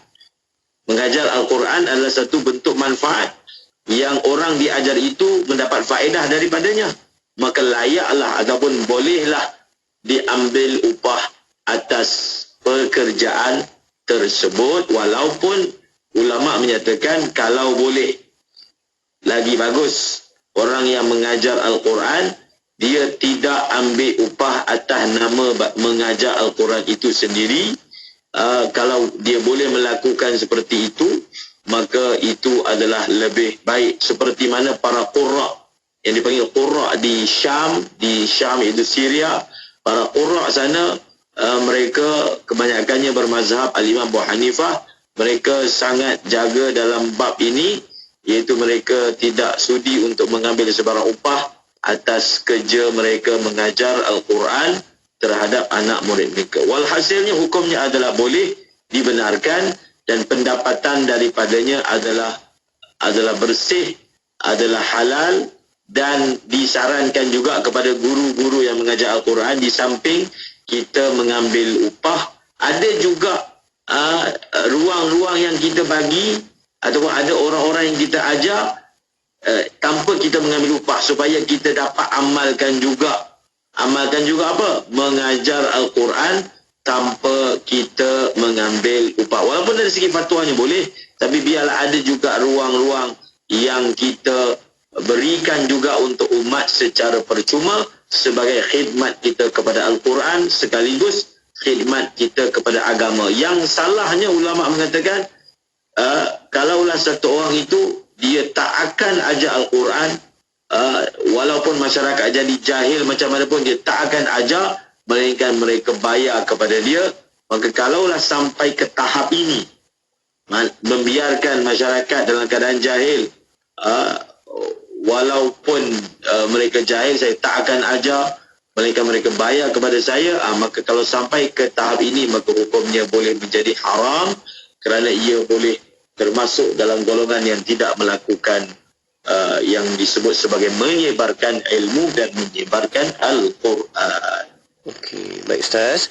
Mengajar Al-Quran adalah satu bentuk manfaat yang orang diajar itu mendapat faedah daripadanya. Maka layaklah ataupun bolehlah diambil upah atas pekerjaan tersebut, walaupun ulama menyatakan kalau boleh lagi bagus orang yang mengajar Al-Quran dia tidak ambil upah atas nama mengajar Al-Quran itu sendiri. Kalau dia boleh melakukan seperti itu, maka itu adalah lebih baik. Seperti mana para qurra yang dipanggil qurra di Syam iaitu Syria, para qurra sana mereka kebanyakannya bermazhab Al-Imam Abu Hanifah. Mereka sangat jaga dalam bab ini, iaitu mereka tidak sudi untuk mengambil sebarang upah atas kerja mereka mengajar Al-Quran terhadap anak murid mereka. Walhasilnya hukumnya adalah boleh, dibenarkan, dan pendapatan daripadanya adalah bersih, adalah halal, dan disarankan juga kepada guru-guru yang mengajar Al-Quran. Di samping kita mengambil upah, ada juga ruang-ruang yang kita bagi ataupun ada orang-orang yang kita ajar tanpa kita mengambil upah, supaya kita dapat amalkan juga apa? Mengajar Al-Quran tanpa kita mengambil upah. Walaupun dari segi fatwanya boleh, tapi biarlah ada juga ruang-ruang yang kita berikan juga untuk umat secara percuma sebagai khidmat kita kepada Al-Quran sekaligus khidmat kita kepada agama. Yang salahnya ulama mengatakan kalaulah satu orang itu dia tak akan ajar Al-Quran, walaupun masyarakat jadi jahil macam mana pun, dia tak akan ajar, melainkan mereka bayar kepada dia. Maka kalaulah sampai ke tahap ini, membiarkan masyarakat dalam keadaan jahil, walaupun mereka jahil, saya tak akan ajar, melainkan mereka bayar kepada saya, maka kalau sampai ke tahap ini, maka hukumnya boleh menjadi haram, kerana ia boleh termasuk dalam golongan yang tidak melakukan yang disebut sebagai menyebarkan ilmu dan menyebarkan Al-Quran. Okey, baik Ustaz.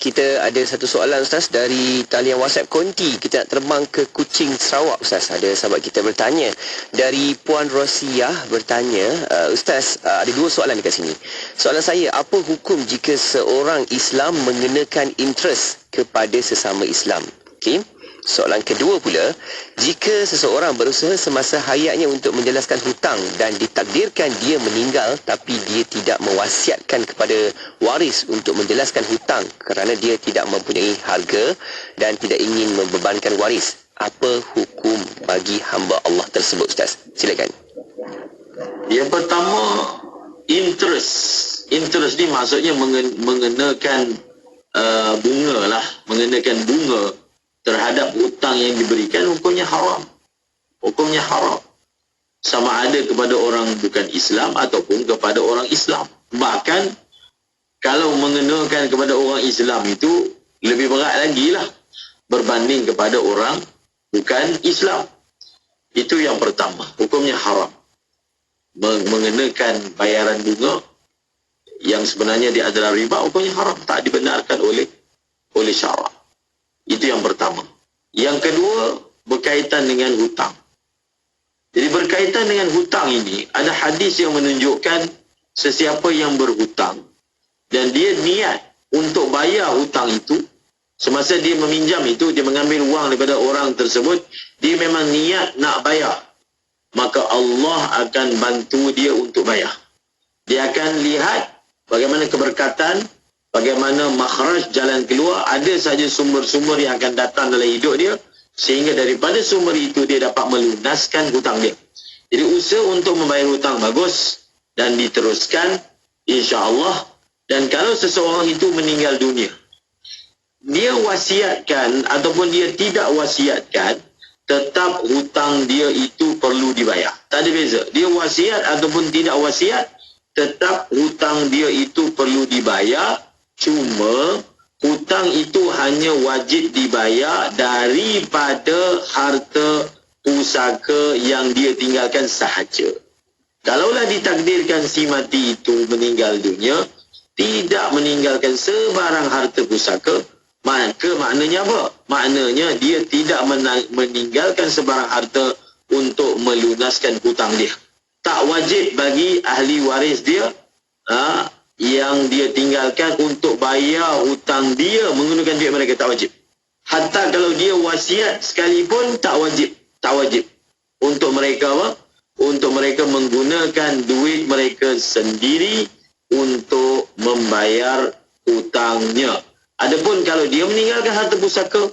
Kita ada satu soalan Ustaz dari talian WhatsApp Konti. Kita nak terbang ke Kuching, Sarawak Ustaz. Ada sahabat kita bertanya. Dari Puan Rosiah bertanya, Ustaz, ada dua soalan dekat sini. Soalan saya, apa hukum jika seorang Islam mengenakan interest kepada sesama Islam? Okey. Soalan kedua pula, jika seseorang berusaha semasa hayatnya untuk menjelaskan hutang dan ditakdirkan dia meninggal tapi dia tidak mewasiatkan kepada waris untuk menjelaskan hutang kerana dia tidak mempunyai harga dan tidak ingin membebankan waris, apa hukum bagi hamba Allah tersebut Ustaz? Silakan. Yang pertama, interest ni maksudnya mengenakan bunga lah, mengenakan bunga terhadap hutang yang diberikan, hukumnya haram. Hukumnya haram. Sama ada kepada orang bukan Islam ataupun kepada orang Islam. Bahkan kalau mengenakan kepada orang Islam itu lebih berat lagi lah berbanding kepada orang bukan Islam. Itu yang pertama, hukumnya haram. Mengenakan bayaran bunga yang sebenarnya dia adalah riba, hukumnya haram, tak dibenarkan oleh syarak. Itu yang pertama. Yang kedua, berkaitan dengan hutang. Jadi berkaitan dengan hutang ini, ada hadis yang menunjukkan sesiapa yang berhutang dan dia niat untuk bayar hutang itu, semasa dia meminjam itu, dia mengambil wang daripada orang tersebut, dia memang niat nak bayar, maka Allah akan bantu dia untuk bayar. Dia akan lihat bagaimana keberkatan, bagaimana makhraj, jalan keluar, ada saja sumber-sumber yang akan datang dalam hidup dia, sehingga daripada sumber itu dia dapat melunaskan hutang dia. Jadi usaha untuk membayar hutang bagus dan diteruskan insya-Allah. Dan kalau seseorang itu meninggal dunia, dia wasiatkan ataupun dia tidak wasiatkan, tetap hutang dia itu perlu dibayar. Tak ada beza. Dia wasiat ataupun tidak wasiat, tetap hutang dia itu perlu dibayar. Cuma hutang itu hanya wajib dibayar daripada harta pusaka yang dia tinggalkan sahaja. Kalaulah ditakdirkan si mati itu meninggal dunia, tidak meninggalkan sebarang harta pusaka, maka maknanya apa? Maknanya dia tidak meninggalkan sebarang harta untuk melunaskan hutang dia. Tak wajib bagi ahli waris dia yang dia tinggalkan untuk bayar hutang dia menggunakan duit mereka, tak wajib. Hatta kalau dia wasiat sekalipun tak wajib. Tak wajib. Untuk mereka apa? Untuk mereka menggunakan duit mereka sendiri untuk membayar hutangnya. Adapun kalau dia meninggalkan harta pusaka,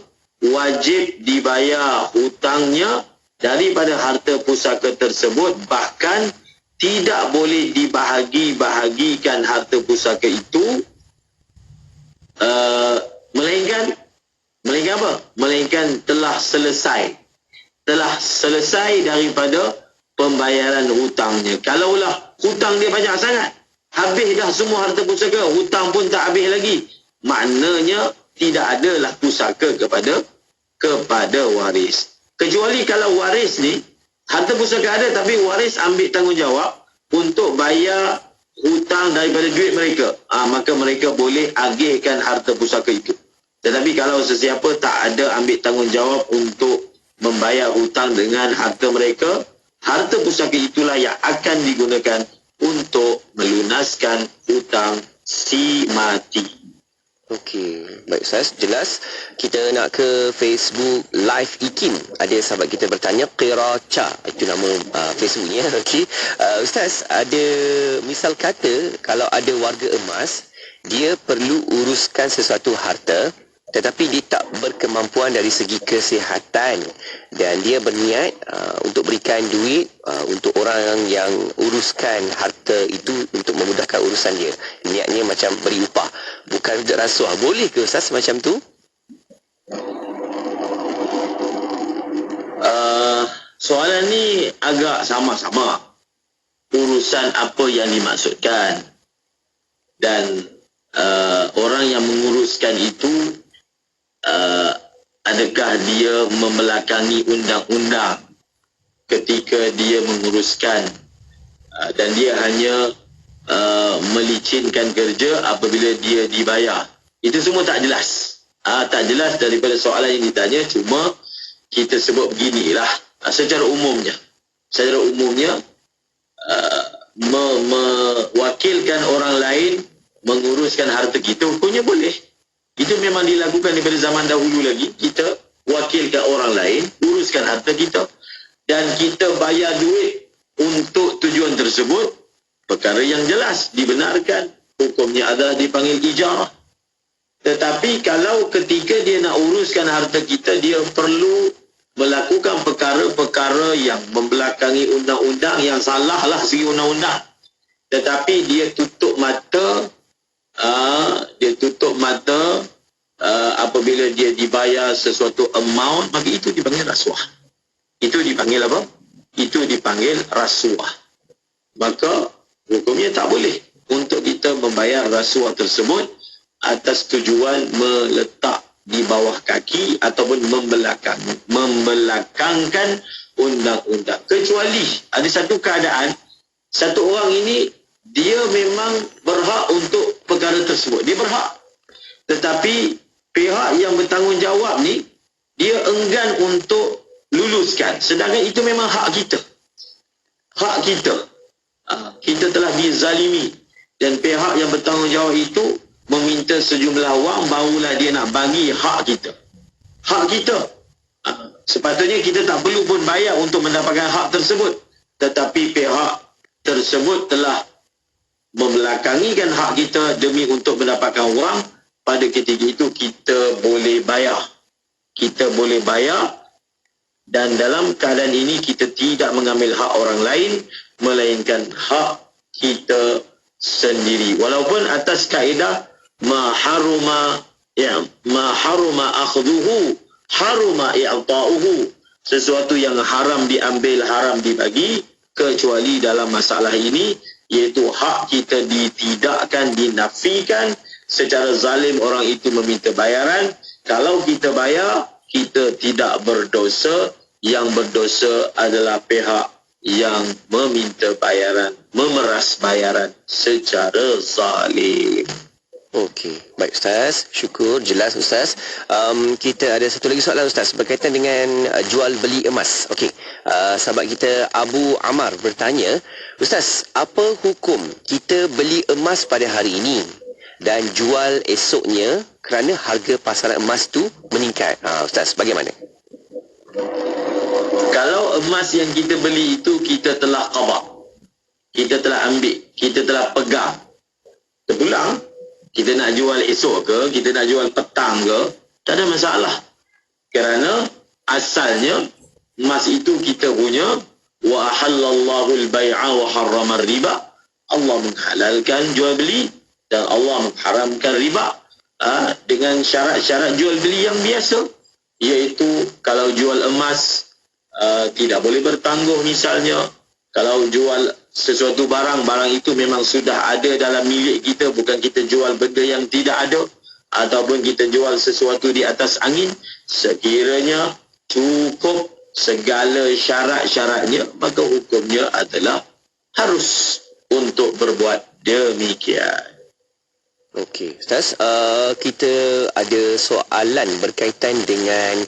wajib dibayar hutangnya daripada harta pusaka tersebut. Bahkan tidak boleh dibahagi-bahagikan harta pusaka itu, melainkan apa? Melainkan telah selesai daripada pembayaran hutangnya. Kalaulah hutang dia banyak sangat, habis dah semua harta pusaka, hutang pun tak habis lagi, maknanya tidak adalah pusaka kepada waris. Kecuali kalau waris ni harta pusaka ada tapi waris ambil tanggungjawab untuk bayar hutang daripada duit mereka, maka mereka boleh agihkan harta pusaka itu. Tetapi kalau sesiapa tak ada ambil tanggungjawab untuk membayar hutang dengan harta mereka, harta pusaka itulah yang akan digunakan untuk melunaskan hutang si mati. Okey, baik Ustaz, jelas. Kita nak ke Facebook Live Ikim. Ada sahabat kita bertanya, Qiracha, itu nama Facebooknya. Okey, Ustaz, ada misal kata kalau ada warga emas, dia perlu uruskan sesuatu harta, tetapi dia tak berkemampuan dari segi kesihatan dan dia berniat untuk berikan duit untuk orang yang uruskan harta itu untuk memudahkan urusan dia. Niatnya macam beri upah, bukan untuk rasuah. Boleh ke Ustaz macam tu? Soalan ni agak sama-sama urusan apa yang dimaksudkan, dan orang yang menguruskan itu adakah dia membelakangi undang-undang ketika dia menguruskan, dan dia hanya melicinkan kerja apabila dia dibayar. Itu semua tak jelas. Tak jelas daripada soalan yang ditanya, cuma kita sebut beginilah. Secara umumnya mewakilkan orang lain menguruskan harta kita, hukumnya boleh. Itu memang dilakukan daripada zaman dahulu lagi. Kita wakilkan orang lain uruskan harta kita, dan kita bayar duit untuk tujuan tersebut, perkara yang jelas dibenarkan, hukumnya adalah dipanggil ijarah. Tetapi kalau ketika dia nak uruskan harta kita, dia perlu melakukan perkara-perkara yang membelakangi undang-undang, yang salah lah segi undang-undang, tetapi dia tutup mata apabila dia dibayar sesuatu amount, maka itu dipanggil rasuah. Itu dipanggil apa? Itu dipanggil rasuah. Maka hukumnya tak boleh untuk kita membayar rasuah tersebut atas tujuan meletak di bawah kaki ataupun membelakangkan undang-undang. Kecuali ada satu keadaan, satu orang ini dia memang berhak untuk perkara tersebut. Dia berhak. Tetapi pihak yang bertanggungjawab ni, dia enggan untuk luluskan. Sedangkan itu memang hak kita. Hak kita. Kita telah dizalimi. Dan pihak yang bertanggungjawab itu meminta sejumlah wang, barulah dia nak bagi hak kita. Hak kita. Sepatutnya kita tak perlu pun bayar untuk mendapatkan hak tersebut. Tetapi pihak tersebut telah membelakangikan hak kita demi untuk mendapatkan wang. Pada ketika itu kita boleh bayar. Kita boleh bayar, dan dalam keadaan ini kita tidak mengambil hak orang lain, melainkan hak kita sendiri. Walaupun atas kaedah ma haruma akhduhu haruma i'ta'uhu, sesuatu yang haram diambil, haram dibagi, kecuali dalam masalah ini, iaitu hak kita ditidakkan, dinafikan secara zalim. Orang itu meminta bayaran, kalau kita bayar, kita tidak berdosa. Yang berdosa adalah pihak yang meminta bayaran, memeras bayaran secara zalim. Okey, baik Ustaz. Syukur, jelas Ustaz. Kita ada satu lagi soalan Ustaz berkaitan dengan jual beli emas. Okey, sahabat kita Abu Amar bertanya, Ustaz, apa hukum kita beli emas pada hari ini dan jual esoknya kerana harga pasaran emas tu meningkat? Ustaz, bagaimana? Kalau emas yang kita beli itu kita telah qada, kita telah ambil, kita telah pegang, terpulang, kita nak jual esok ke, kita nak jual petang ke, tak ada masalah. Kerana asalnya emas itu kita punya. Wa ahallallahu al-bai'a wa harrama riba. Allah menghalalkan jual beli dan Allah mengharamkan riba, dengan syarat-syarat jual beli yang biasa, iaitu kalau jual emas tidak boleh bertangguh misalnya. Kalau jual sesuatu barang itu memang sudah ada dalam milik kita, bukan kita jual benda yang tidak ada, ataupun kita jual sesuatu di atas angin. Sekiranya cukup segala syarat-syaratnya, maka hukumnya adalah harus untuk berbuat demikian. Okey, Ustaz, kita ada soalan berkaitan dengan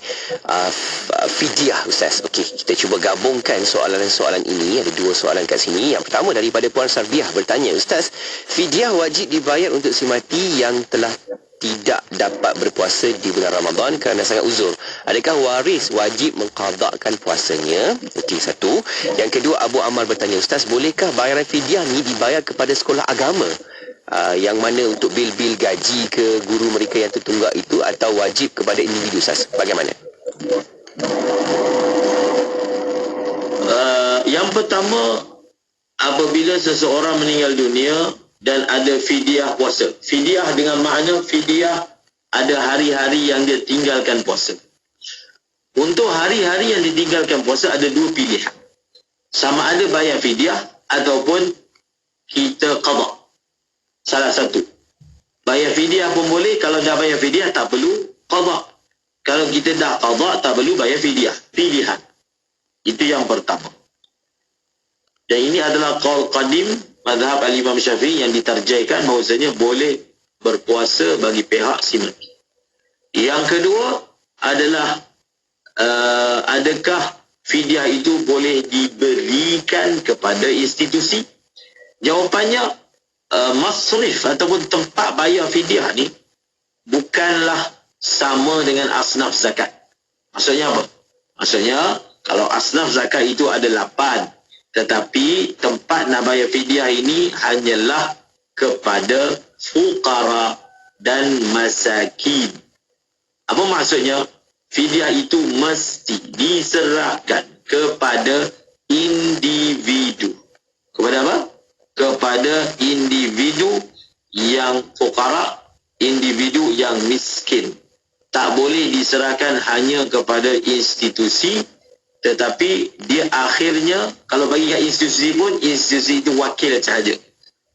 fidyah, Ustaz. Okey, kita cuba gabungkan soalan-soalan ini. Ada dua soalan kat sini. Yang pertama daripada Puan Sarbiah bertanya, Ustaz, fidyah wajib dibayar untuk si mati yang telah tidak dapat berpuasa di bulan Ramadan kerana sangat uzur. Adakah waris wajib mengqadakkan puasanya? Itu satu. Yang kedua, Abu Amar bertanya, Ustaz, bolehkah bayaran fidyah ni dibayar kepada sekolah agama? Yang mana untuk bil-bil gaji ke guru mereka yang tertunggak itu, atau wajib kepada individu, Ustaz? Bagaimana? Yang pertama, apabila seseorang meninggal dunia dan ada fidyah puasa. Fidyah dengan makna fidyah ada hari-hari yang dia tinggalkan puasa. Untuk hari-hari yang ditinggalkan puasa ada dua pilihan. Sama ada bayar fidyah ataupun kita qada. Salah satu. Bayar fidyah pun boleh, kalau dah bayar fidyah tak perlu qada. Kalau kita dah qada tak perlu bayar fidyah. Pilihan. Itu yang pertama. Dan ini adalah qaul qadim mazhab al-Imam Syafi'i yang ditarjaikan bahawasanya boleh berpuasa bagi pihak si mati. Yang kedua adalah adakah fidyah itu boleh diberikan kepada institusi? Jawapannya, masrif ataupun tempat bayar fidyah ni bukanlah sama dengan asnaf zakat. Maksudnya apa? Maksudnya, kalau asnaf zakat itu ada 8, tetapi tempat nak bayar fidyah ini hanyalah kepada fuqara dan masakin. Apa maksudnya? Fidyah itu mesti diserahkan kepada individu. Kepada apa? Kepada individu yang fuqara, individu yang miskin. Tak boleh diserahkan hanya kepada institusi, tetapi dia akhirnya, kalau bagi kat institusi pun, institusi itu wakil sahaja.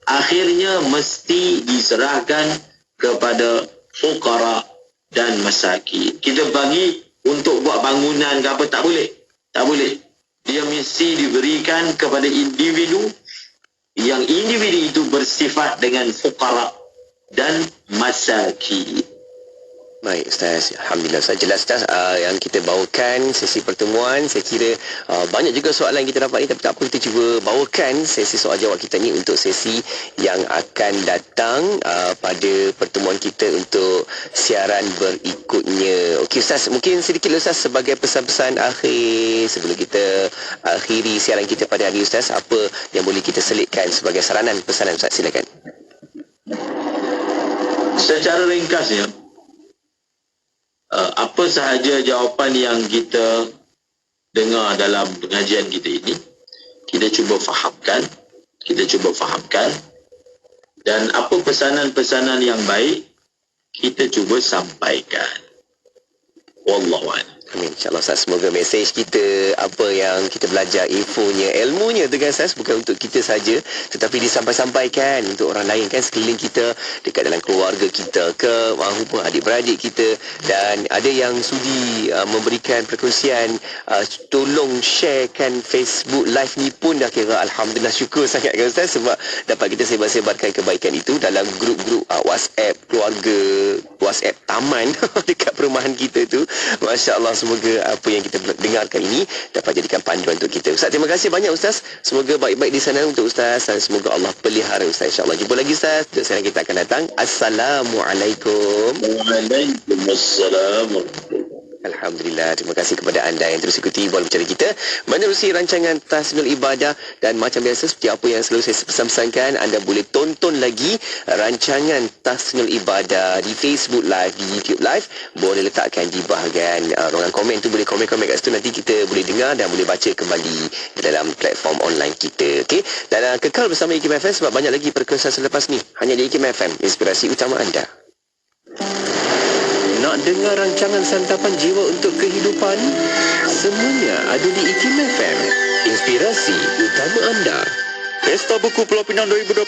Akhirnya mesti diserahkan kepada fuqara dan masakin. Kita bagi untuk buat bangunan ke apa, tak boleh. Tak boleh. Dia mesti diberikan kepada individu, yang individu itu bersifat dengan fuqara dan masakin. Baik Ustaz, Alhamdulillah Ustaz, jelas Ustaz yang kita bawakan sesi pertemuan. Saya kira banyak juga soalan yang kita dapat ni, tapi tak apa, kita cuba bawakan sesi soal jawab kita ni untuk sesi yang akan datang pada pertemuan kita untuk siaran berikutnya. Okey Ustaz, mungkin sedikit Ustaz sebagai pesan-pesan akhir sebelum kita akhiri siaran kita pada hari Ustaz, apa yang boleh kita selitkan sebagai saranan pesanan Ustaz, silakan. Secara ringkasnya, apa sahaja jawapan yang kita dengar dalam pengajian kita ini, kita cuba fahamkan, dan apa pesanan-pesanan yang baik kita cuba sampaikan. Wallahu a'lam. Amin. InsyaAllah Ustaz, semoga mesej kita, apa yang kita belajar, infonya, ilmunya tu kan Ustaz, bukan untuk kita saja, tetapi disampaikan untuk orang lain kan, sekeliling kita, dekat dalam keluarga kita ke, maupun adik-beradik kita. Dan ada yang sudi memberikan perkongsian, tolong sharekan Facebook live ni pun dah kira Alhamdulillah, syukur sangat kan Ustaz, sebab dapat kita sebar-sebarkan kebaikan itu dalam grup-grup WhatsApp keluarga, WhatsApp taman dekat perumahan kita tu. Masya Allah, semoga apa yang kita dengarkan ini dapat jadikan panduan untuk kita. Ustaz, terima kasih banyak Ustaz. Semoga baik-baik di sana untuk Ustaz, dan semoga Allah pelihara Ustaz, insyaAllah. Jumpa lagi Ustaz, untuk saya kita akan datang. Assalamualaikum. Waalaikumsalam. Alhamdulillah, terima kasih kepada anda yang terus ikuti Bola Bicara kita menerusi rancangan Tasnul Ibadah. Dan macam biasa, seperti apa yang selalu saya pesan-pesankan, anda boleh tonton lagi rancangan Tasnul Ibadah di Facebook Live, di YouTube Live. Boleh letakkan di bahagian ruangan komen tu, boleh komen-komen kat situ, nanti kita boleh dengar dan boleh baca kembali di dalam platform online kita. Okey, dan kekal bersama IKIM FM sebab banyak lagi perkongsian selepas ni hanya di IKIM FM, inspirasi utama anda. Nak dengar rancangan santapan jiwa untuk kehidupan? Semuanya ada di IKIM FM, inspirasi utama anda. Pesta Buku Pulau Pinang 2024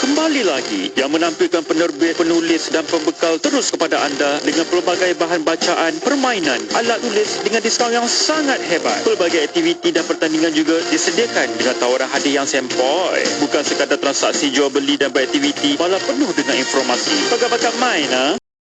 kembali lagi yang menampilkan penerbit, penulis dan pembekal terus kepada anda dengan pelbagai bahan bacaan, permainan, alat tulis dengan diskaun yang sangat hebat. Pelbagai aktiviti dan pertandingan juga disediakan dengan tawaran hadiah yang sempoi. Bukan sekadar transaksi jual beli dan beraktiviti, malah penuh dengan informasi. Bakat-bakat main